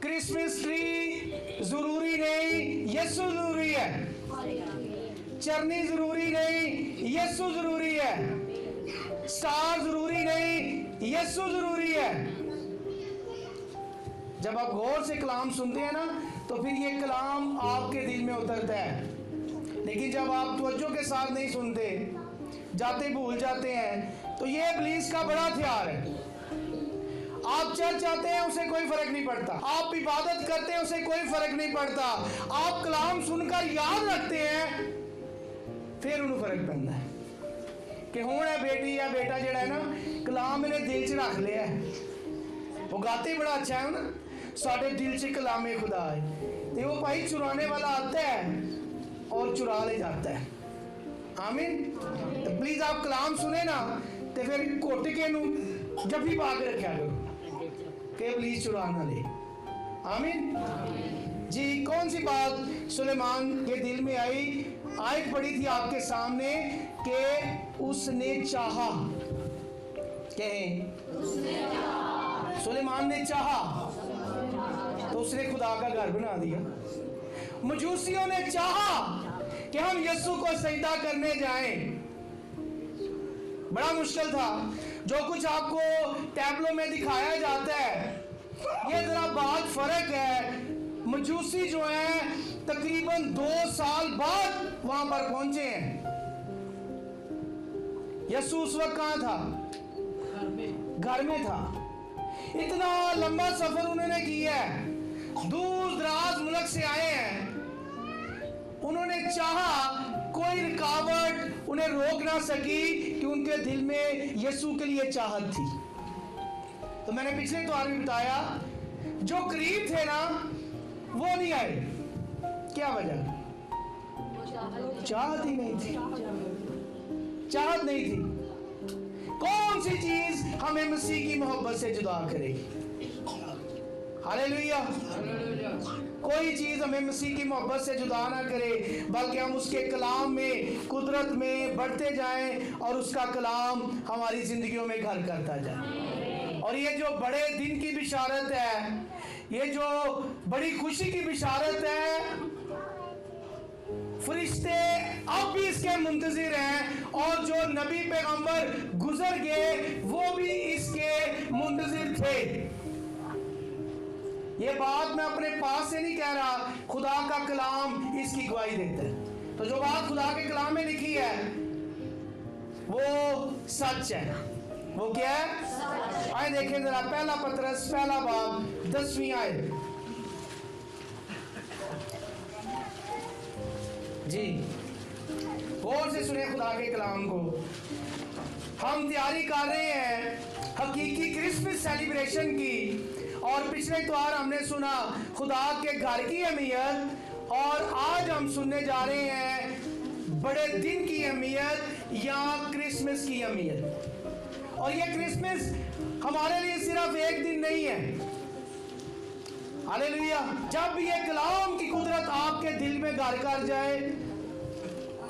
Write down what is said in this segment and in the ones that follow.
Christmas tree जरूरी नहीं, यीशु जरूरी है। चरनी जरूरी नहीं, यीशु जरूरी है। स्टार जरूरी नहीं, यीशु जरूरी है। जब आप गौर से कलाम सुनते हैं ना, तो फिर ये कलाम आपके दिल में उतरता है। लेकिन जब आप तवज्जो के साथ नहीं सुनते, जाते भूल जाते हैं, तो ये इब्लीस का बड़ा हथियार है। आप चर्च आते हैं, उसे कोई फर्क नहीं पड़ता। आप इबादत करते हैं, उसे कोई फर्क नहीं पड़ता। आप कलाम सुनकर याद रखते हैं, फिर उन्हें फर्क पैंदा है कि हुण है बेटी या बेटा जड़ा है ना, कलाम मेरे दिल च रख लिया है। वो गाते बड़ा अच्छा है ना, साढ़े दिल से कलामे खुदा है। तो वो भाई चुराने वाला आता है और चुरा ले जाता है। आमीन। तो प्लीज आप कलाम सुने ना, तो फिर घुट के नू जफ्फी पा के रखा करो कि प्लीज चुरा ना ले। आमीन जी। कौन सी बात सुलेमान के दिल में आई? आयत पड़ी थी आपके सामने कि उसने चाहा। कहें, सुलेमान ने चाहा तो उसने खुदा का घर बना दिया। मजूसियों ने चाहा कि हम यीशु को सजदा करने जाएं। बड़ा मुश्किल था। जो कुछ आपको टैबलों में दिखाया जाता है, ये जरा बात फर्क है। मजूसी जो है तकरीबन 2 साल बाद वहां पर पहुंचे हैं। यीशु उस वक्त कहां था? घर में था। इतना लंबा सफर उन्होंने किया है, दूर दराज मुल्क से आए हैं। उन्होंने चाहा, कोई रुकावट उन्हें रोक ना सकी कि उनके दिल में यीशु के लिए चाहत थी। तो मैंने पिछले द्वार में बताया, जो करीब थे ना वो नहीं आए। क्या वजह? चाहत ही नहीं थी। चाहत नहीं थी। कौन सी चीज हमें मसीह की मोहब्बत से जुदा करेगी? हालेलुया। कोई चीज हमें मसीह की मोहब्बत से जुदा ना करे, बल्कि हम उसके कलाम में, कुदरत में बढ़ते जाएं और उसका कलाम हमारी जिंदगियों में घर करता जाए। और ये जो बड़े दिन की बिशारत है, ये जो बड़ी खुशी की बिशारत है, फरिश्ते अब भी इसके मुंतजिर हैं, और जो नबी पैगंबर गुजर गए वो भी इसके मुंतजिर थे। ये बात मैं अपने पास से नहीं कह रहा, खुदा का कलाम इसकी गवाही देता है। तो जो बात खुदा के कलाम में लिखी है वो सच है। वो क्या है? आए देखें जरा, पहला पतरस पहला बाब 10वीं आयत जी। गौर से सुने खुदा के कलाम को। हम तैयारी कर रहे हैं हकीकी क्रिसमस सेलिब्रेशन की, और पिछले त्योहार हमने सुना खुदा के घर की अहमियत, और आज हम सुनने जा रहे हैं बड़े दिन की अहमियत या क्रिसमस की अहमियत। और ये क्रिसमस हमारे लिए सिर्फ एक दिन नहीं है। हालेलुया। जब ये कलाम की कुदरत आपके दिल में घर कर जाए,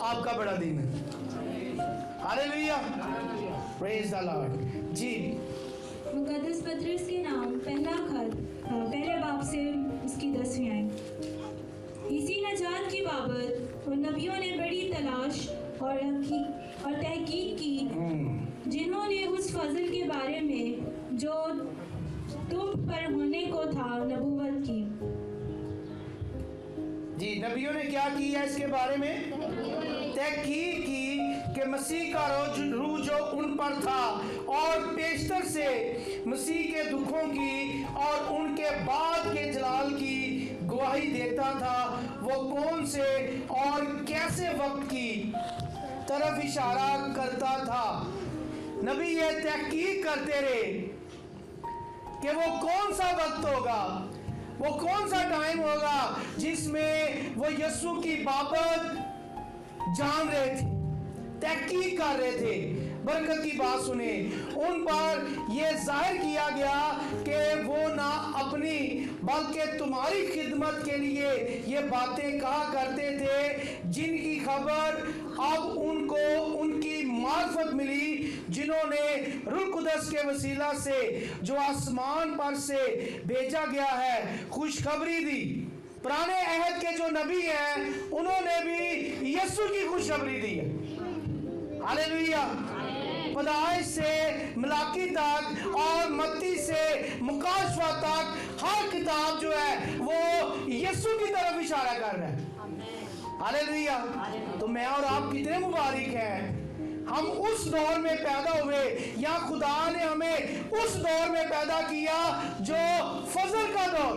आपका बड़ा दिन है। हालेलुया। प्रेज द लॉर्ड जी। मुकद्दस पतरस के नाम पहला खत पहले बाब से उसकी 10वीं आयत। इसी नजात की बाबत उन नबियों ने बड़ी तलाश और तहकीक की, जिन्होंने उस फजल के बारे में जो तुम पर होने को था नबूवत की। जी, नबियों ने क्या किया इसके बारे में? तहकीक की कि मसीह का रूह जो उन पर था, और पेशतर से मसीह के दुखों की और उनके बाद के जलाल की गवाही देता था, वो कौन से और कैसे वक्त की तरफ इशारा करता था। नबी ये तहकीक करते रहे कि वो कौन सा वक्त होगा, वो कौन सा टाइम होगा जिसमें वो यीशु की बाबत जान रहे थे, तहकीक कर रहे थे। बरकत की बात सुने, उन पर यह जाहिर किया गया कि वो ना अपनी बल्कि तुम्हारी खिदमत के लिए ये बातें कहा करते थे, जिनकी खबर अब उनको उनकी मार्फत मिली, जिन्होंने रूह कुदस के वसीला से जो आसमान पर से भेजा गया है खुशखबरी दी। पुराने अहद के जो नबी हैं उन्होंने भी यीशु की खुशखबरी दी है। हालेलुया। पैदाइश से मलाकी तक और मत्ती से मुकाशवा तक हर किताब जो है वो यीशु की तरफ इशारा कर रहा है। हालेलुया। तो मैं और आप कितने मुबारक हैं, हम उस दौर में पैदा हुए, या खुदा ने हमें उस दौर में पैदा किया जो फजल का दौर,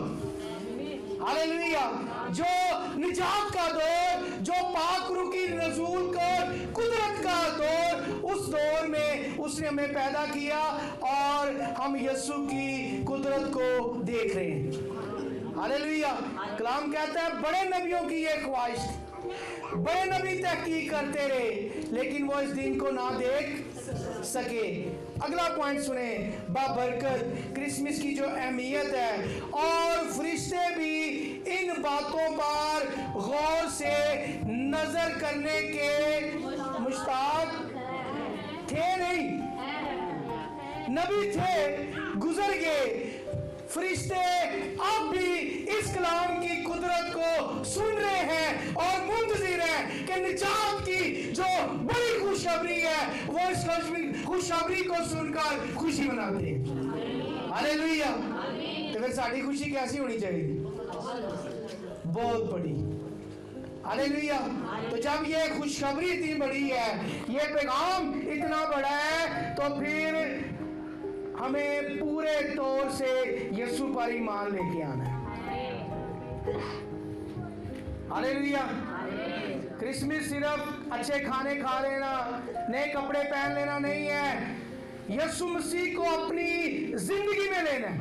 हालेलुया, जो निजात का दौर, जो पाक रूह की नज़ूल कर कुदरत का दौर, उस दौर में उसने हमें पैदा किया और हम यीशु की कुदरत को देख रहे हैं। हालेलुया। कलाम कहता है बड़े नबियों की ये ख्वाहिश थी, बड़े नबी तहकीक करते रहे, लेकिन वो इस दिन को ना देख सके। अगला पॉइंट सुने, बाबरकत क्रिसमस की जो अहमियत है, और फरिश्ते भी इन बातों पर गौर से नजर करने के मुश्ताक थे। नहीं, नबी थे, गुजर गए, फरिश्ते अब भी इस कलाम की कुदरत को सुन रहे हैं और मुंतजिर हैं कि निजात की जो बड़ी खुशखबरी है वो इस खुशखबरी को सुनकर खुशी मनाते हैं। हालेलुया। तो फिर साड़ी खुशी कैसी होनी चाहिए? बहुत बड़ी। हालेलुया। तो जब ये खुशखबरी इतनी बड़ी है, ये पैगाम इतना बड़ा है, तो फिर हमें पूरे तौर से यीशु पर ईमान लेके आना है। हालेलुया। क्रिसमस सिर्फ अच्छे खाने खा लेना, नए कपड़े पहन लेना नहीं है, यीशु मसीह को अपनी जिंदगी में लेना है।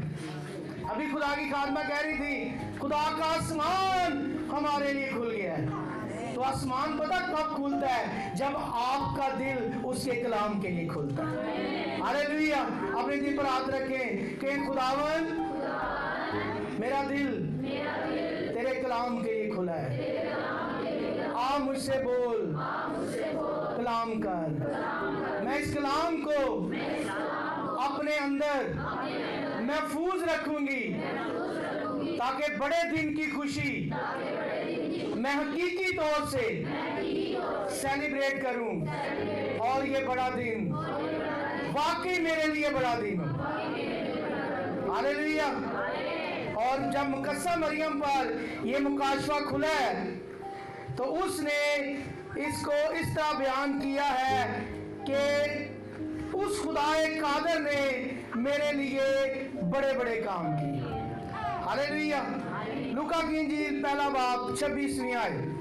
अभी खुदा की खादमा कह रही थी, खुदा का आसमान हमारे लिए खुल गया है। तो आसमान पता कब खुलता है? जब आपका दिल उसके कलाम के लिए खुलता है। हालेलुया। अपने दिल पर हाथ रखें कि खुदावन मेरा दिल तेरे कलाम के लिए खुला है, आ मुझसे बोल, कलाम कर। मैं इस कलाम को अपने अंदर महफूज रखूंगी, ताकि बड़े दिन की खुशी मैं हकीकी तौर से सेलिब्रेट करूं, और ये बड़ा दिन वाकई मेरे लिए बड़ा दिन हो। हालेलुया। और जब मुकद्दसा मरियम पर ये मुकाशवा खुला है, तो उसने इसको इस तरह बयान किया है कि उस खुदाए कादर ने मेरे लिए बड़े बड़े काम किए। हालेलुया। लूका की इंजील पहला बाब 26वीं आयत।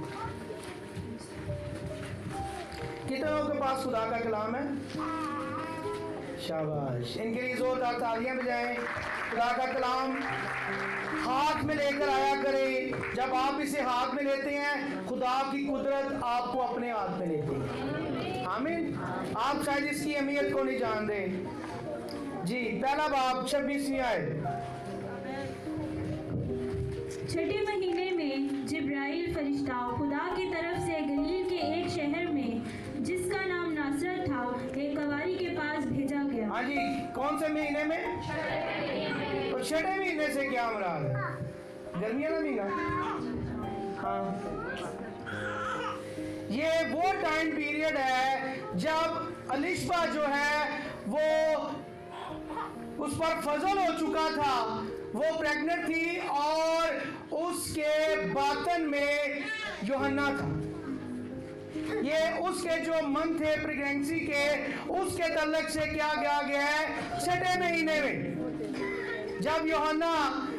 कितनों के पास खुदा का कलाम है? शाबाश, इनके लिए जोरदार तालियां बजाएं। खुदा का कलाम हाथ में लेकर आया करें। जब आप इसे हाथ में लेते हैं, खुदा की कुदरत आपको अपने हाथ में लेती है। आमीन। आप शायद इसकी अहमियत को नहीं जान रहे। जी, पहला बाब 26वीं आयत। छठे महीने में जिब्राइल फरिश्ता खुदा की तरफ से गलील के एक शहर में, जिसका नाम नासरत था, एक कवारी के पास भेजा गया। हाँ जी, कौन से महीने में? तो छठे महीने से क्या मुराद है? गर्मियों का महीना। हाँ, ये वो टाइम पीरियड है जब अलिशबा जो है वो उस पर फजल हो चुका था, वो प्रेग्नेंट थी, और उसके बातन में यूहन्ना था। ये उसके जो मन थे प्रेगनेंसी के, उसके तल्लक से क्या किया गया है? छठे महीने में जब यूहन्ना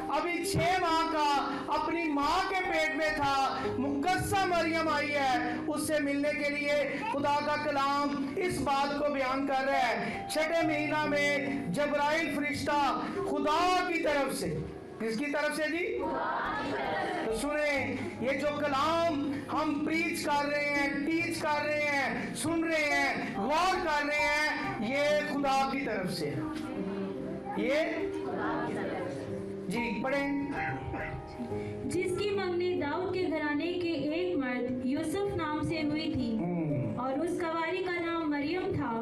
अभी 6 माह का अपनी माँ के पेट में था, मुकद्दसा मरियम आई है उससे मिलने के लिए। खुदा का कलाम इस बात को बयान कर रहा है, छठे महीना में जबराइल फरिश्ता खुदा की तरफ से, किसकी तरफ से जी? तो सुने, ये जो कलाम हम प्रीच कर रहे हैं, टीच कर रहे हैं, सुन रहे हैं, गौर कर रहे हैं, ये खुदा की तरफ से, ये जी पढ़ें। जिसकी मंगनी दाऊद के घराने के एक मर्द यूसुफ नाम से हुई थी और उस कवारी का नाम मरियम था।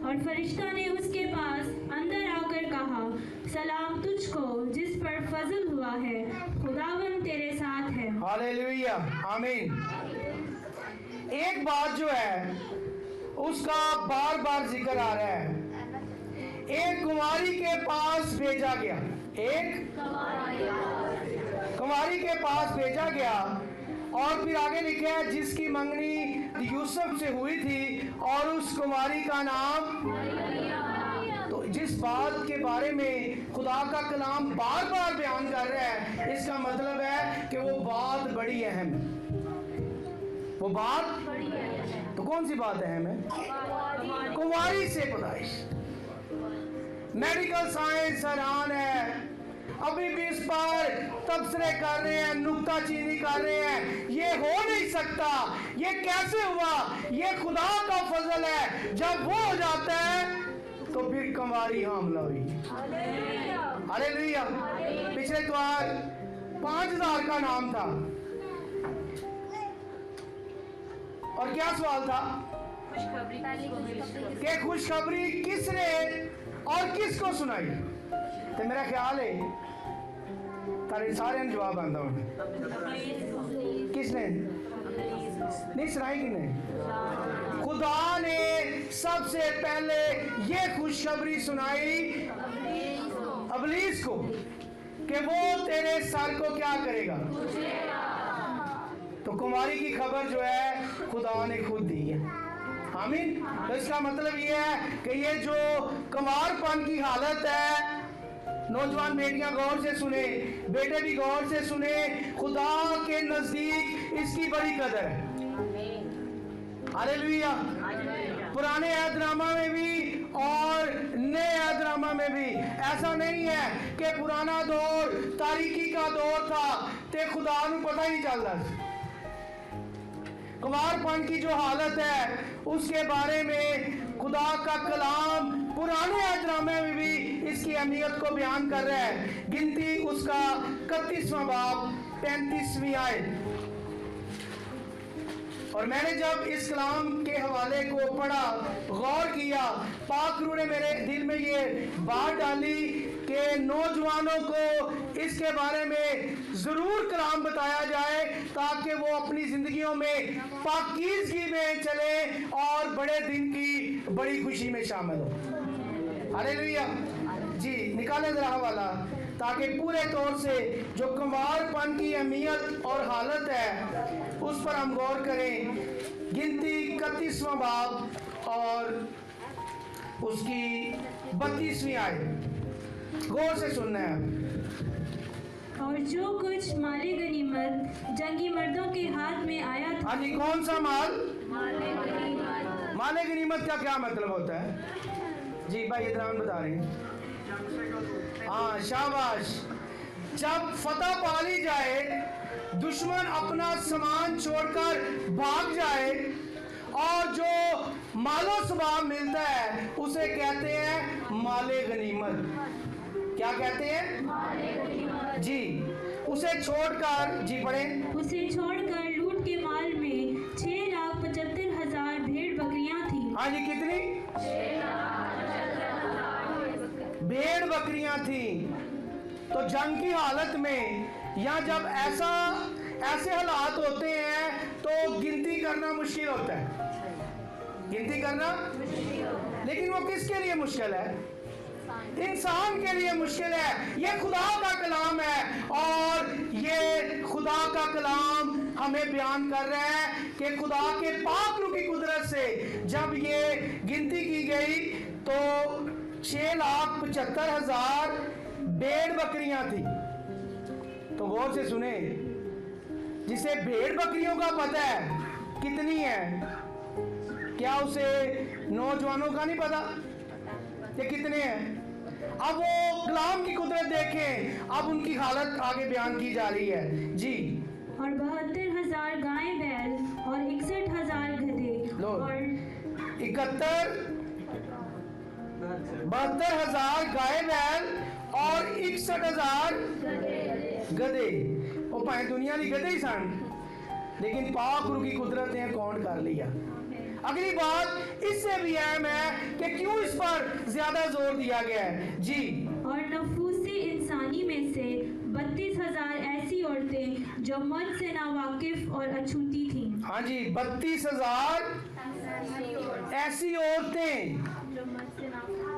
और फरिश्ता ने उसके पास अंदर आकर कहा, सलाम तुझको जिस पर फजल हुआ है, खुदावन तेरे साथ है। हालेलुया, आमीन। एक बात जो है उसका बार बार जिक्र आ रहा है, एक कुंवारी के पास भेजा गया, एक कुंवारी के पास भेजा गया। और फिर आगे लिखा है जिसकी मंगनी यूसुफ से हुई थी और उस कुंवारी का नाम। तो जिस बात के बारे में खुदा का कलाम बार बार बयान कर रहा है, इसका मतलब है कि वो बात बड़ी अहम है। वो बात, तो कौन सी बात अहम है? कुंवारी से पैदाइश। मेडिकल साइंस हैरान है, अभी भी इस पर तबसरे कर रहे हैं, नुक्ताचीनी कर रहे हैं, ये हो नहीं सकता, ये कैसे हुआ, ये खुदा का फजल है। जब वो हो जाता है तो फिर कुंवारी हामला हुई। हालेलुया। पिछले द्वार 5000 का नाम था और क्या सवाल था कि खुशखबरी किसने और किसको सुनाई? तो मेरा ख्याल है तारे सारे ने जवाब आंदा हूं। किसने नहीं सुनाई? किने? खुदा ने सबसे पहले ये खुशखबरी सुनाई अबलीस को कि वो तेरे सर को क्या करेगा। तो कुंवारी की खबर जो है खुदा ने खुद दी है। आमीन। तो इसका मतलब ये है कि ये जो कुंवारपन की हालत है, नौजवान बेटियां गौर से सुने, बेटे भी गौर से सुने, खुदा के नजदीक इसकी बड़ी कदर है। हालेलुया। पुराने ऐतनामा में भी और नए ऐतनामा में भी ऐसा नहीं है कि पुराना दौर तारीकी का दौर था ते खुदा को पता ही नहीं चलता। कुंवारपन की जो हालत है उसके बारे में खुदा का कलाम पुराने ऐतनामे में भी इसकी अहमियत को बयान कर रहा है। गिनती उसका 31वां बाब 35वीं आयत। और मैंने जब इस कलाम के हवाले को पढ़ा, गौर किया, पाक रूह ने मेरे दिल में ये बात डाली कि नौजवानों को इसके बारे में ज़रूर कलाम बताया जाए ताकि वो अपनी ज़िंदगियों में पाकीज़गी में चले और बड़े दिन की बड़ी खुशी में शामिल हो। हालेलुया। जी निकाले जरा हवाला ताकि पूरे तौर से जो कुंवारपन की अहमियत और हालत है उस पर हम गौर करें। गिनती 31वां बाब और उसकी 32वीं आयत गौर से सुनना है। और जो कुछ माले गनीमत जंगी मर्दों के हाथ में आया था। हाँ जी, कौन सा माल? माले गनीमत का क्या मतलब होता है जी? भाई इधर बता रहे हैं। हाँ शाबाश। जब फतह पा ली जाए, दुश्मन अपना सामान छोड़कर भाग जाए और जो मालो सबाब मिलता है उसे कहते हैं माले गनीमत। क्या कहते हैं जी? उसे छोड़कर, जी पढ़े, उसे छोड़कर लूट के माल में 6,75,000 भेड़ बकरियां थी। हाँ जी, कितनी भेड़ बकरियां थी? तो जंग की हालत में या जब ऐसे हालात होते हैं तो गिनती करना मुश्किल होता है। गिनती करना, लेकिन वो किसके लिए मुश्किल है? इंसान के लिए मुश्किल है। ये खुदा का कलाम है और ये खुदा का कलाम हमें बयान कर रहा है कि खुदा के पाक रूह की कुदरत से जब ये गिनती की गई तो 6,75,000 भेड़ बकरियां थी। तो गौर से सुने, जिसे भेड़ बकरियों का पता है कितनी है, क्या उसे नौजवानों का नहीं पता ये कितने हैं? अब वो कलाम की कुदरत देखें, अब उनकी हालत आगे बयान की जा रही है जी। और 72,000 गाय बैल और 61,000 गधे और 71 72,000 गाय बैल और 61,000 गधे। वो भाई दुनिया की गधे ही सन, लेकिन पाक रूह की कुदरत ने अकाउंट कर लिया। अगली बात इससे भी अहम है कि क्यों इस पर ज्यादा जोर दिया गया है जी। और नफूस इंसानी में से 32,000 ऐसी औरतें जो मर्द से नावाकिफ और अछूती थीं। हाँ जी, 32,000 ऐसी औरतें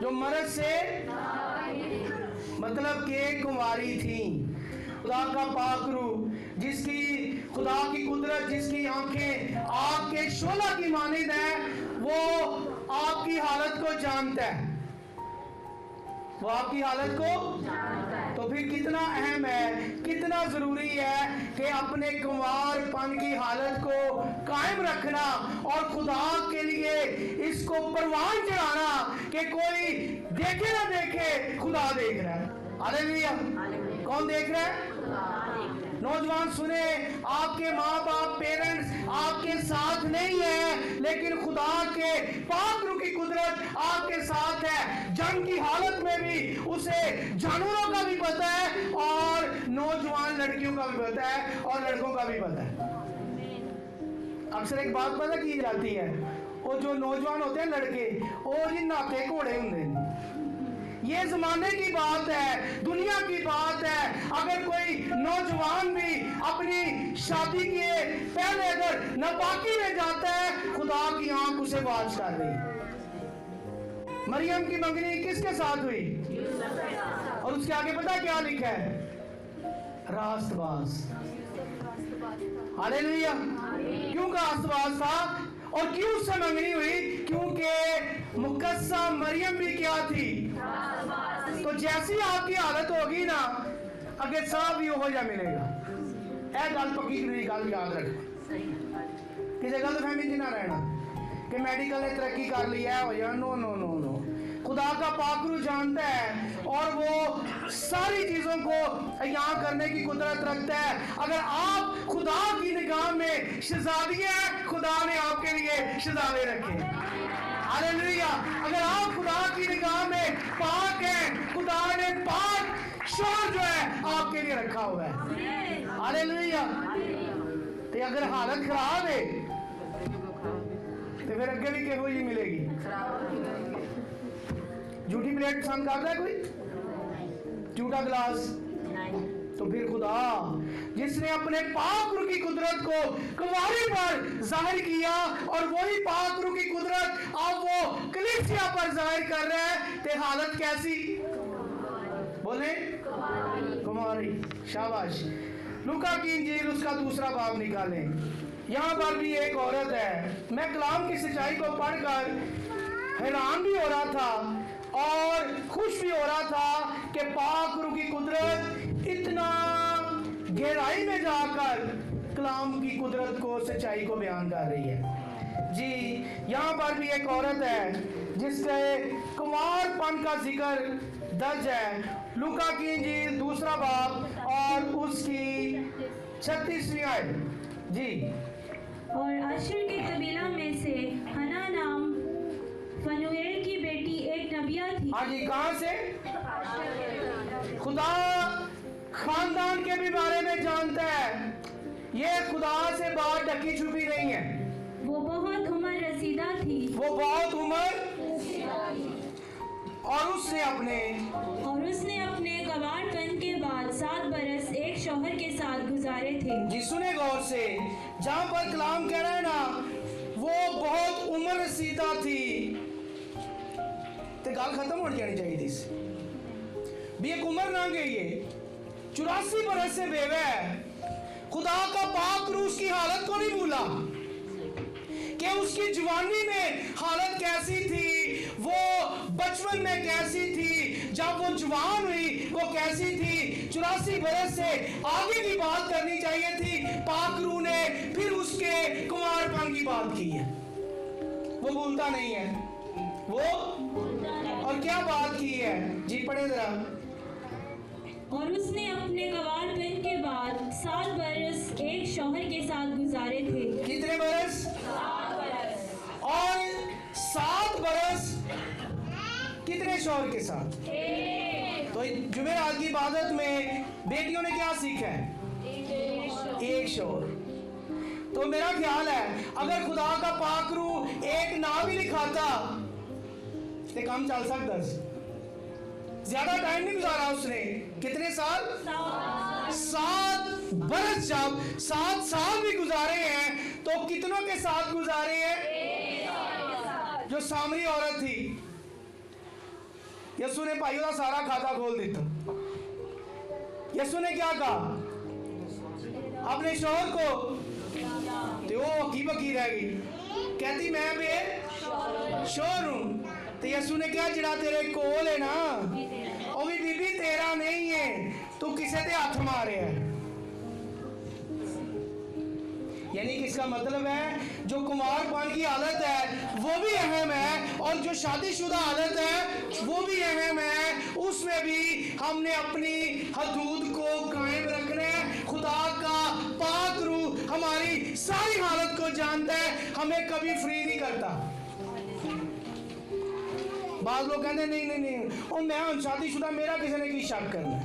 जो मर्द से मतलब के कुंवारी थी। खुदा का पाक रूह जिसकी खुदा की कुदरत, जिसकी आंखें आग के शोला की मानिंद है, वो आपकी हालत को जानता है, वो आपकी हालत को। तो फिर कितना अहम है, कितना जरूरी है कि अपने कुंवारपन की हालत को कायम रखना और खुदा के लिए इसको परवान चढ़ाना कि कोई देखे ना देखे, खुदा देख रहा है। हालेलुया। कौन देख रहा है? नौजवान सुने, आपके माँ बाप पेरेंट्स आपके साथ नहीं है, लेकिन खुदा के पाक रूह की कुदरत आपके साथ है। जंग की हालत में भी उसे जानवरों का भी पता है और नौजवान लड़कियों का भी पता है और लड़कों का भी पता है। अक्सर एक बात पता की जाती है, वो जो नौजवान होते हैं लड़के, वो जी नाते घोड़े होंगे। ये जमाने की बात है, दुनिया की बात है। अगर कोई नौजवान भी अपनी शादी के पहले अगर नापाकी में जाता है, खुदा की आंख उसे वाच कर रही। मरियम की मंगनी किसके साथ हुई? और उसके आगे पता क्या लिखा है? रास्तबाज। हालेलुया। क्यों का रास्तबाज था और क्यों उससे मंगनी हुई? क्योंकि मुकद्दसा मरियम भी क्या थी? तो जैसी आपकी हालत होगी ना, अगे सब भी हो जा मिलेगा। यह गल पक्की गल याद रख, किसी गलतफहमी च ना रहना कि मेडिकल ने तरक्की कर ली है हो जा। नो नो नो नो, खुदा का पाक रूह जानता है और वो सारी चीजों को यहाँ करने की कुदरत रखता है। अगर आप खुदा की निगाह में शहजादियां हैं, खुदा ने आपके लिए शहजादे रखे। हालेलुया। अगर आप खुदा की निगाह में पाक हैं, खुदा ने पाक शोहर जो है आपके लिए रखा हुआ है। हालेलुया। तो अगर हालत खराब है तो फिर अगे भी किहो जी मिलेगी? झूठी प्लेट पसंद करता है कोई? झूठा गिलास? तो फिर खुदा जिसने अपने पाक रूह की कुदरत को कुंवारी पर जाहिर किया और वही पाक रूह की कुदरत अब वो कलीसिया पर जाहिर कर रहा है, ते हालत कैसी? बोले कुंवारी। शाबाश। लूका की इंजील उसका 2 बाब निकालें। यहाँ पर भी एक औरत है। मैं कलाम की सच्चाई को पढ़कर हैरान भी हो रहा था और खुश भी हो रहा था कि पाक रूह की कुदरत इतना गहराई में जाकर कलाम की कुदरत को, सच्चाई को बयान कर रही है जी। यहाँ पर भी एक औरत है जिसके कुंवारपन का जिक्र दर्ज है। लूका की इंजील 2 बाब और उसकी 36वीं आयत जी। और आशर के कबीला में से हना नाम फनुएल की बेटी एक नबिया थी। हाँ जी, कहाँ से? खुदा खानदान के भी बारे में जानता है। ये खुदा से बात ढकी छुपी नहीं है। वो बहुत उम्र रसीदा थी। वो बहुत उम्र और उसने अपने गवारपन के बाद 7 बरस एक शौहर के साथ गुजारे थे। जी सुने गौर से, जहां पर कलाम कह रहा है ना, वो बहुत उम्र रसीदा थी, तो गल खत्म हो जानी चाहिए थी। भी एक उम्र ना गई है, 84 बरस से बेवा है। खुदा का पाक रूह उसकी हालत को नहीं भूला कि उसकी जवानी में हालत कैसी थी, वो बचपन में कैसी थी, जब वो जवान हुई वो कैसी थी। 84 बरस से आगे की बात करनी चाहिए थी। पाक रूह ने फिर उसके कुमारपन की बात की है। वो भूलता नहीं है वो। और क्या बात की है जी, पढ़े जरा। और उसने अपने गवारपन के बाद 7 बरस एक शौहर के साथ गुजारे थे। कितने बरस? 7 बरस। और 7 बरस की शौहर के साथ। तो जुमेरात की इबादत में बेटियों ने क्या सीखा है? एक शौहर। तो मेरा ख्याल है अगर खुदा का पाक रूह एक ना भी लिखाता तो काम चल सकता। ज्यादा टाइम नहीं गुजारा उसने। कितने साल? 7 बरस। जब 7 साल भी गुजारे हैं तो कितनों के साथ गुजारे हैं? जो सामरी औरत थी, यसु ने भाई का सारा खाता खोल दिया। यसु ने क्या कहा अपने शौहर को? तो वो हकी बकी रह गई, कहती मैं बे शौहर हूं। तो यसु ने क्या, जिड़ा तेरे कोल है ना वो भी बीबी तेरा नहीं है, तू किसे ते हाथ मारे है। यानी किसका मतलब है जो कुमारपन की हालत है वो भी अहम है, और जो शादीशुदा हालत है वो भी अहम है। उसमें भी हमने अपनी हदूद को कायम रखना है। खुदा का पाक रूह हमारी सारी हालत को जानता है, हमें कभी फ्री नहीं करता। बाद लोग कहते नहीं नहीं नहीं और मैं शादीशुदा, मेरा किसी ने की शक करना।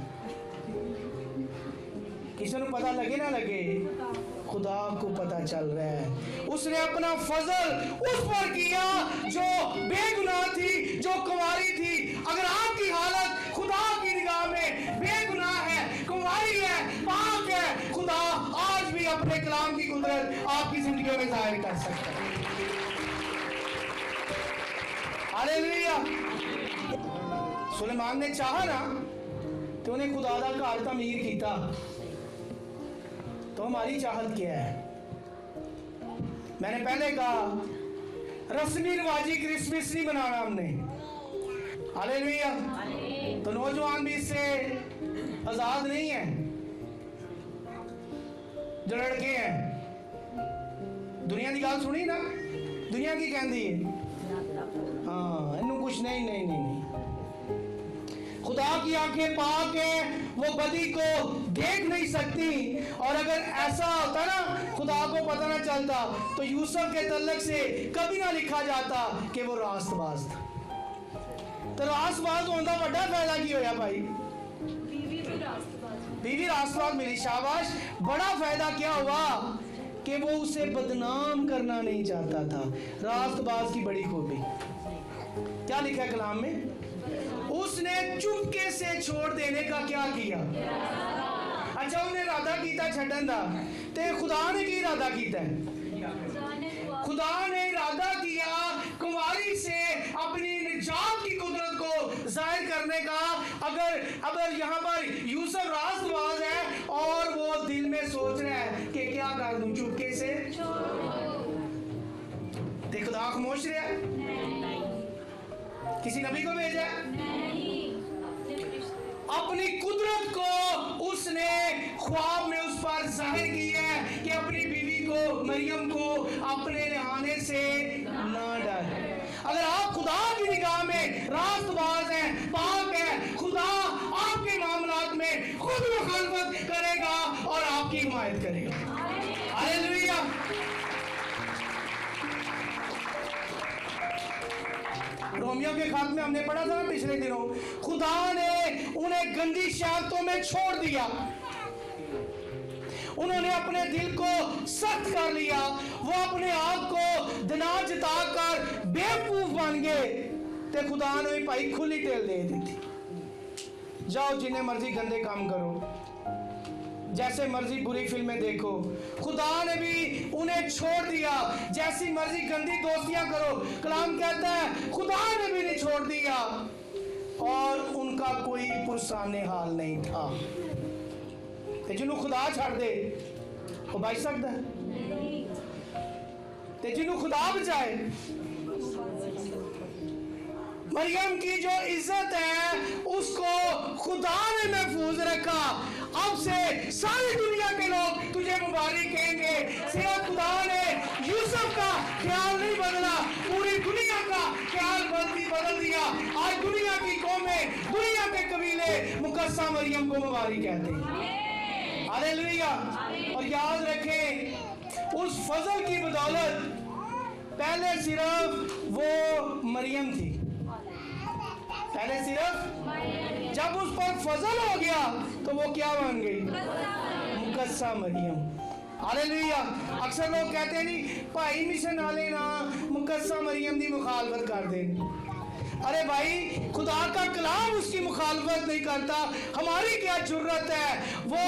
किसी को पता लगे ना लगे, खुदा को पता चल रहा है। उसने अपना फजल उस पर किया जो बेगुनाह थी, जो कुंवारी थी। अगर आपकी हालत खुदा की निगाह में बेगुनाह है, कुंवारी है, पाक है, खुदा आज भी अपने कलाम की कुदरत आपकी जिंदगी में जाहिर कर सकता है। हालेलुया। सुलेमान ने चाहा ना तो उन्हें खुदा दा घर तमीर किया। तो हमारी चाहत क्या है? मैंने पहले कहा रस्मी रिवाजी क्रिसमस नहीं मनाना हमने। हालेलुया। तो नौजवान भी इससे आजाद नहीं है। जो लड़के हैं, दुनिया की गल सुनी ना, दुनिया की कहती है हाँ इन्हू कुछ नहीं नहीं नहीं नहीं। खुदा की आंखें पाक है, वो बदी को देख नहीं सकती। और अगर ऐसा होता ना, खुदा को पता ना चलता, तो यूसुफ के तल्लक से कभी ना लिखा जाता कि वो रास्तबाज था। तो रास्तबाज होने का बड़ा फायदा की होया भाई? बीवी रास्तबाज मिली, शाबाश। बड़ा फायदा क्या हुआ कि वो उसे बदनाम करना नहीं चाहता था। रास्तबाज की बड़ी खूबी क्या लिखा है कलाम में? उसने चुपके से छोड़ देने का क्या किया? अच्छा उन्हें इरादा किया छड़न का, ते खुदा ने की इरादा किया? खुदा ने इरादा किया कुंवारी से अपनी निजात की कुदरत को जाहिर करने का। अगर यहाँ पर यूसुफ रास्तबाज है और वो दिल में सोच रहा है कि क्या कर दूं चुपके से, ते खुदा खामोश रहा? किसी नबी को भेजा? अपनी कुदरत को उसने ख्वाब में उस पर जाहिर किया है कि अपनी बीवी को, मरियम को अपने नहाने से ना डर। अगर आप खुदा की निगाह में रास्तबाज हैं, पाक हैं, खुदा आपके मामलात में खुद मुखालफत करेगा और आपकी हिमायत करेगा। हालेलुया। रोमियो के खात में हमने पढ़ा था ना पिछले दिनों, खुदा ने उन्हें गंदी शर्तों में छोड़ दिया। उन्होंने अपने दिल को सख्त कर लिया, वो अपने आप को दिना जताकर बेवकूफ बन गए। ते खुदा ने भी भाई खुली टेल दे दी थी, जाओ जिन्हें मर्जी गंदे काम करो, जैसे मर्जी बुरी फिल्में देखो। खुदा ने भी उन्हें छोड़ दिया, जैसी मर्जी गंदी दोस्तियां करो। कलाम कहता है खुदा ने भी नहीं छोड़ दिया, और उनका कोई पुरसाने हाल नहीं था। ते जिन्हों खुदा छड़ दे वो बच सकता है, ते जिन्हों खुदा बचाए। मरियम की जो इज्जत है उसको खुदा ने महफूज रखा। अब से सारी दुनिया के लोग तुझे मुबारक कहेंगे। सिर्फ खुदा ने यूसुफ का ख्याल नहीं बदला, पूरी दुनिया का ख्याल बदल दिया। आज दुनिया की कौमें, दुनिया के कबीले मुकद्दसा मरियम को मुबारक कहते हैं। हालेलुया। और याद रखें उस फजल की बदौलत पहले सिर्फ वो मरियम थी, पहले सिर्फ, जब उस पर फजल हो गया तो वो क्या बन गई? मुकस्सा मरियम। हालेलुया। अक्सर लोग कहते हैं नहीं भाई मिशन वाले ना मुकस्सा मरियम की मुखालफत कर दें। अरे भाई खुदा का कलाम उसकी मुखालफत नहीं करता, हमारी क्या जुर्रत है? वो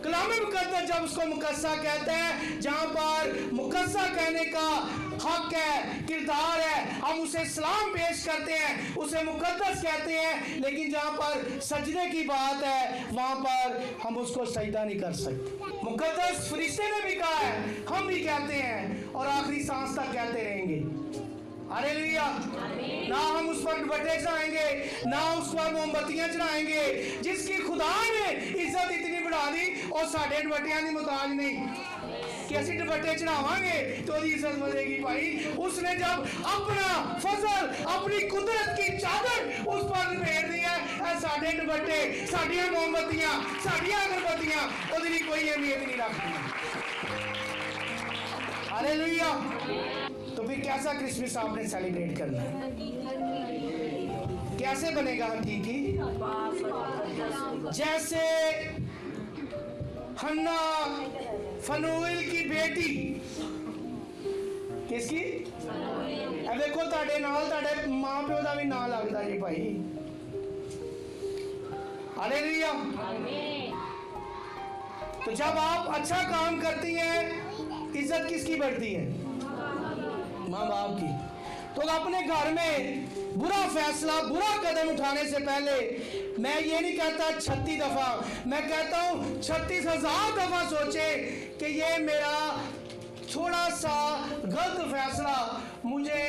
कलाम मुकद्दस जब उसको मुकस्सा कहते हैं, जहाँ पर मुकस्सा कहने का हक है, किरदार है, हम उसे सलाम पेश करते हैं, उसे मुकद्दस कहते हैं। लेकिन जहाँ पर सजदे की बात है वहाँ पर हम उसको सजदा नहीं कर सकते। मुकद्दस फरिश्ते ने भी कहा है, हम भी कहते हैं और आखिरी सांस तक कहते रहेंगे। हालेलुया। ना हम उस पर दुपट्टे चढ़ाएंगे, ना उस पर मोमबत्तियां चढ़ाएंगे। जिसकी खुदा ने इज्जत इतनी बढ़ा दी और साढ़े दुपट्टियां की मुताज नहीं कि असि दुपट्टे चढ़ावांगे तो इज्जत बढ़ेगी। भाई उसने जब अपना फजल, अपनी कुदरत की चादर उस पर लपेट दी है, साढ़े दुपट्टे, साड़ियां मोमबत्तियां, साड़ियां अगरबत्तियां उसकी कोई अहमियत नहीं रखती। हालेलुया। तो फिर कैसा क्रिसमस आपने सेलिब्रेट करना है? कैसे बनेगा हकीकी? जैसे हन्ना फनूएल की बेटी, किसकी? अब देखो ताड़े नाल ताड़े मां प्यो का भी नाम लगता जी भाई। हालेलुया। तो जब आप अच्छा काम करती हैं, इज्जत किसकी बढ़ती है? माँ बाप की। तो अपने घर में बुरा फैसला, बुरा कदम उठाने से पहले मैं ये नहीं कहता 36 दफा, मैं कहता हूँ 36,000 दफा सोचे कि ये मेरा थोड़ा सा गलत फैसला मुझे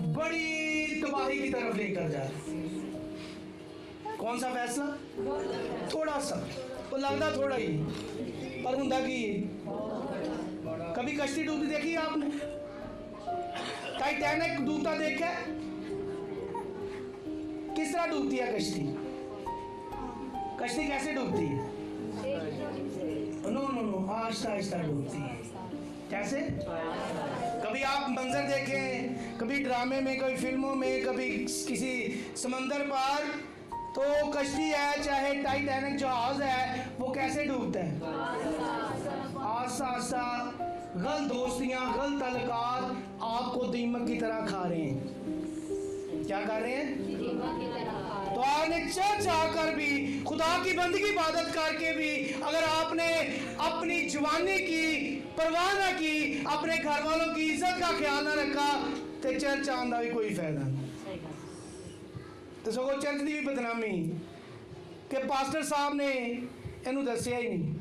बड़ी तबाही की तरफ लेकर जाए। कौन सा फैसला? थोड़ा सा, तो लगता थोड़ा ही पर हुंदा की। कभी कश्ती डूबती देखी आपने? टाइटैनिक डूबता देखा? किस तरह डूबती है कश्ती? कश्ती कैसे डूबती है? No no no, Aahista Aahista डूबती है। कैसे? कभी आप मंजर देखें, कभी ड्रामे में, कभी फिल्मों में, कभी किसी समंदर पार, तो कश्ती है चाहे टाइटैनिक जहाज है, वो कैसे डूबता है? आहिस्ता आहिस्ता। गलत दोस्तियां, गलत तल्लुकात आपको दीमक की तरह खा रहे हैं। क्या कर रहे हैं? तो आपने चर्च आकर भी, खुदा की बंदगी इबादत करके भी, अगर आपने अपनी जवानी की परवाह ना की, अपने घर वालों की इज्जत का ख्याल ना रखा, तो चर्च आने का भी कोई फायदा नहीं। तो सगों चर्च की भी बदनामी कि पास्टर साहब ने इन्हों दसिया ही नहीं।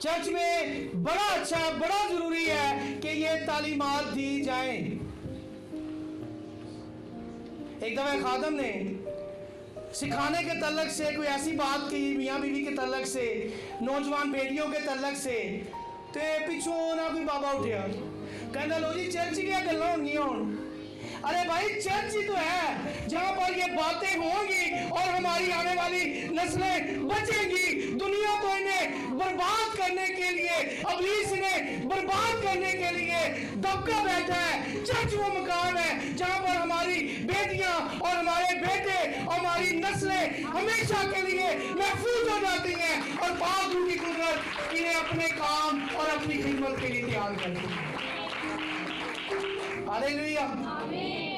चर्च में बड़ा अच्छा, बड़ा जरूरी है कि ये तालीमात दी जाए। एक दफा खादम ने सिखाने के तल्लक से कोई ऐसी बात की, मियाँ बीवी के तल्लक से, नौजवान बेटियों के तल्लक से, तो पिछों ना कोई बाबा उठा, कहना लो जी चर्च की गल्लां होंगियां हुण। अरे भाई चर्च ही तो है जहां पर ये बातें होंगी और हमारी आने वाली नस्लें बचेंगी। दुनिया तो इन्हें बर्बाद करने के लिए, इब्लीस इन्हें बर्बाद करने के लिए दबका बैठा है। चर्च वो मकान है जहां पर हमारी बेटियां और हमारे बेटे और हमारी नस्लें हमेशा के लिए महफूज हो जाती हैं और पाक रूह की कुदरत इन्हें अपने काम और अपनी खिदमत के लिए तैयार करती है। हालेलुया।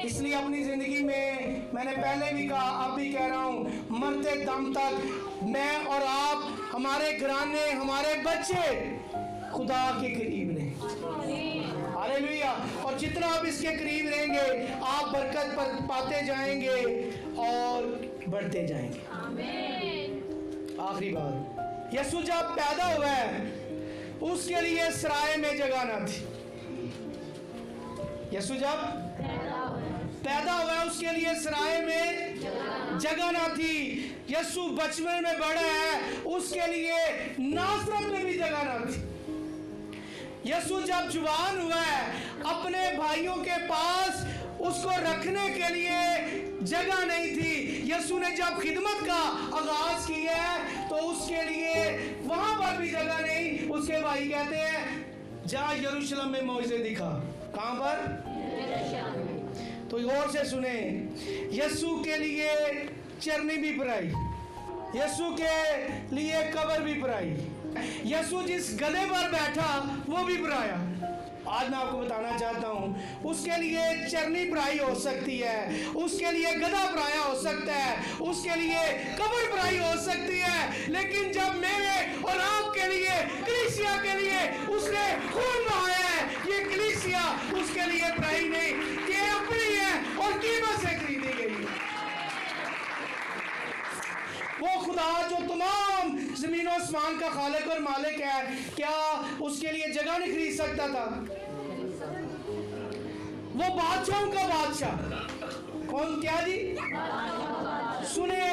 इसलिए अपनी जिंदगी में मैंने पहले भी कहा, अब भी कह रहा हूं, मरते दम तक मैं और आप, हमारे घराने, हमारे बच्चे खुदा के करीब रहें। हालेलुया। और जितना आप इसके करीब रहेंगे, आप बरकत पर पाते जाएंगे और बढ़ते जाएंगे। आखिरी बात, यीशु जब पैदा हुआ है उसके लिए सराय में जगह ना थी। यीशु जब पैदा हुआ उसके लिए सराय में जगह ना थी। यीशु बचपन में बड़ा है, उसके लिए नासरत में भी जगह ना थी। यीशु जब जवान हुआ है, अपने भाइयों के पास उसको रखने के लिए जगह नहीं थी। यीशु ने जब खिदमत का आगाज किया है तो उसके लिए वहां पर भी जगह नहीं। उसके भाई कहते हैं जा यरूशलेम में मौजे दिखा। कहां पर? तो गौर से सुने, यीशु के लिए चरनी भी पराई, यीशु के लिए कब्र भी पराई, यीशु जिस गधे पर बैठा वो भी पराया। आज मैं आपको बताना चाहता हूँ, उसके लिए चरनी पराई हो सकती है, उसके लिए गधा पराया हो सकता है, उसके लिए कब्र पराई हो सकती है, लेकिन जब मेरे और आपके लिए, कलीसिया के लिए उसने खून बहाया है, ये कलीसिया उसके लिए पराई नहीं, ये अपनी है और कीमत से खरीदी गई है। वो खुदा जो तमाम जमीन और आसमान का खालिक और मालिक है, क्या उसके लिए जगह नहीं खरीद सकता था? वो बादशाहों का बादशाह, कौन, क्या जी? सुने,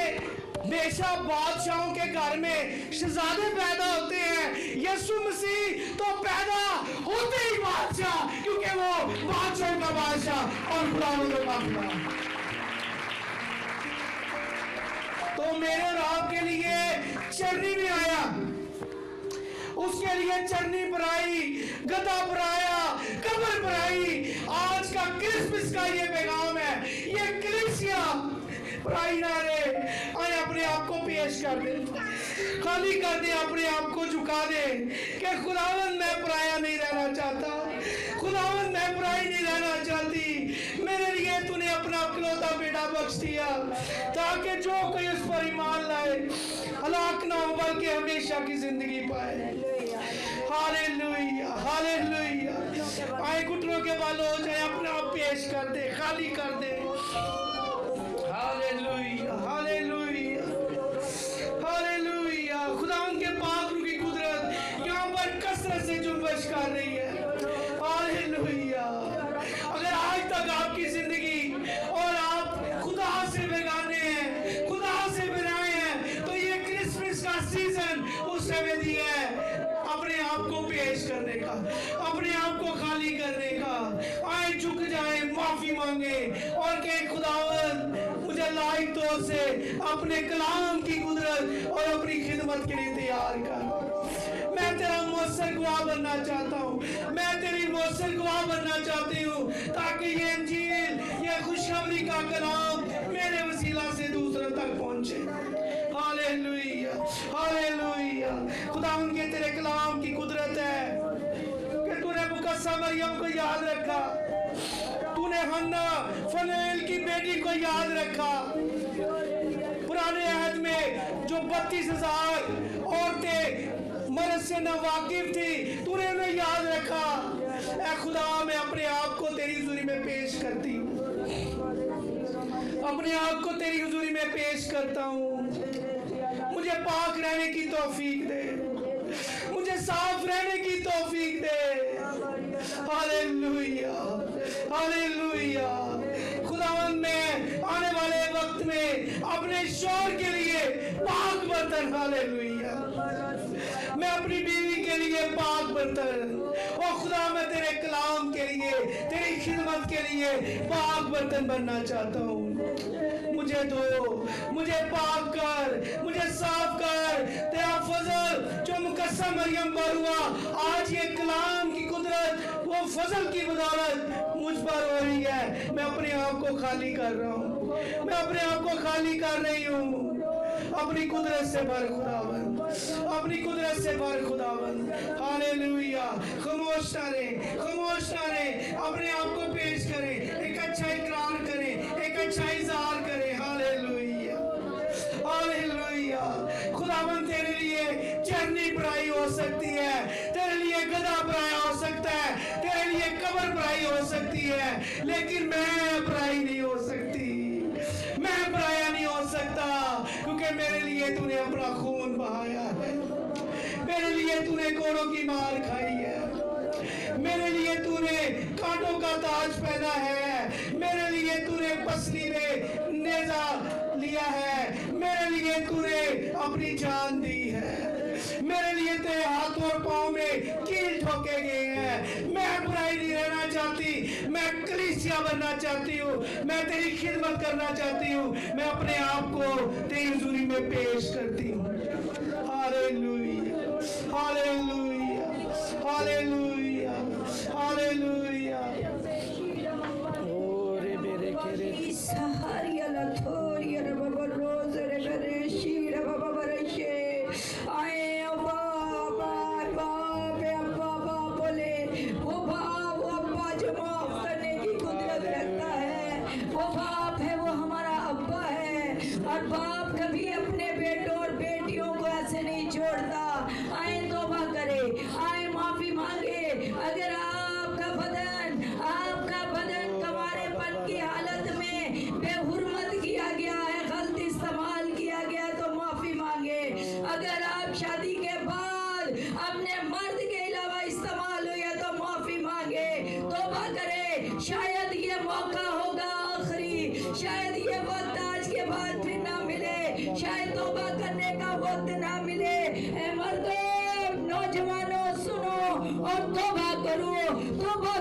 बेशक बादशाहों के घर में शहजादे पैदा होते हैं, यीशु मसीह तो पैदा होते ही बादशाह, क्योंकि वो बादशाहों का बादशाह और गुलामों का गुलाम। तो मेरे और आपके लिए चरनी भी आया, उसके लिए चरनी पराई, गधा पराया, कब्र पराई। आज का क्रिसमस का ये पैगाम है, ये कलीसिया पराई ना रहे। आए अपने आप को पेश कर दे, खाली कर दे, अपने आप को झुका दे कि खुदावंद मैं पराया नहीं रहना चाहता, खुदावंद मैं पराई नहीं रहना चाहती। मेरे लिए तूने अपना इकलौता बेटा बख्श दिया ताकि जो कोई उस पर ईमान लाए हलाक ना हो बल्कि हमेशा की जिंदगी पाए। Hallelujah, hallelujah. आए घुटनों के बाल हो जाए, अपना आप पेश कर दे, खाली कर दे। Hallelujah, hallelujah, hallelujah. खुदावंद के पाक रूह की कुदरत यहाँ पर कसरत से जुम्बश कर रही है। हालेलुया। अगर आज तक आपकी जिंदगी और आप खुदा से बेगाने हैं, खुदा से बिराए हैं, तो ये क्रिसमस का सीजन उस समय दिया है अपने आप को पेश करने का, अपने आप को खाली करने का। आए झुक जाए, माफी मांगे और कहे खुदावंद मुझे लायक तौर से अपने कलाम की कुदरत और अपनी खिदमत के लिए तैयार कर। मैं तेरा मौसर गवाह बनना चाहता हूँ, मैं तेरी मौसर गवाह बनना चाहती हूँ, ताकि ये इंजील, ये खुशखबरी का कलाम मेरे वसीला से दूसरों तक पहुंचे। Hallelujah, hallelujah. खुदा उनके तेरे कलाम की कुदरत है कि तूने मुकद्दसा मरियम को याद रखा, तूने हन्ना फनूएल की बेटी को याद रखा। पुराने अहद में जो 32,000 औरतें मर्द से नावाकिफ थी, तूने उन्हें याद रखा। ऐ खुदा, मैं अपने आप को तेरी हुजूरी में पेश करती हूँ, अपने आप को तेरी हुजूरी में पेश करता हूँ। मुझे पाक रहने की तौफीक दे, मुझे साफ रहने की तौफीक दे। Hallelujah, hallelujah. खुदावंद मैं आने वाले वक्त में अपने शौहर के लिए पाक बर्तन, हालेलुया, मैं अपनी बीवी के लिए पाक बर्तन, और खुदा मैं तेरे कलाम के लिए, तेरी खिदमत के लिए पाक बर्तन बनना चाहता हूँ। मुझे दो, मुझे पाक कर, मुझे साफ कर। तेरा फजल जो मुकद्दसा मरियम पर हुआ, आज ये कलाम की कुदरत वो फजल की बदौलत मुझ पर हो रही है। मैं अपने आप को खाली कर रहा हूँ, मैं अपने आप को खाली कर रही हूँ। अपनी कुदरत से भर खुदावंद, अपनी कुदरत से भर खुदावंद। हालेलुया। खामोश ना रहे, खामोश ना रहे, अपने आप को पेश करें, एक अच्छा इकरार करें, एक अच्छा इज़हार करें। Hallelujah, hallelujah. खुदावंद तेरे लिए चरनी पराई हो सकती है, तेरे लिए गधा पराया हो सकता है, तेरे लिए कब्र पराई हो सकती है, लेकिन मैं पराई नहीं हो सकती, मैं पराया नहीं हो सकता, क्योंकि मेरे लिए तूने अपना खून बहाया है, मेरे लिए तूने कोड़ों की मार खाई है, मेरे लिए तूने कांटों का ताज पहना है, मेरे लिए तूने पसली में नेजा लिया है, मेरे लिए तूने अपनी जान दी है, मेरे लिए तेरे हाथों और पाँव में कील ठोके गए हैं। मैं बुराई नहीं रहना चाहती, मैं कलीसिया बनना चाहती हूँ, मैं तेरी खिदमत करना चाहती हूँ, मैं अपने आप को तेरी हुजूरी में पेश करती हूँ। Hallelujah, hallelujah, hallelujah, hallelujah. ओरे मेरे शायद ये वक्त आज के बाद फिर ना मिले, शायद तौबा करने का वक्त ना मिले। ए मर्दों, नौजवानों सुनो और तौबा करो, तौबा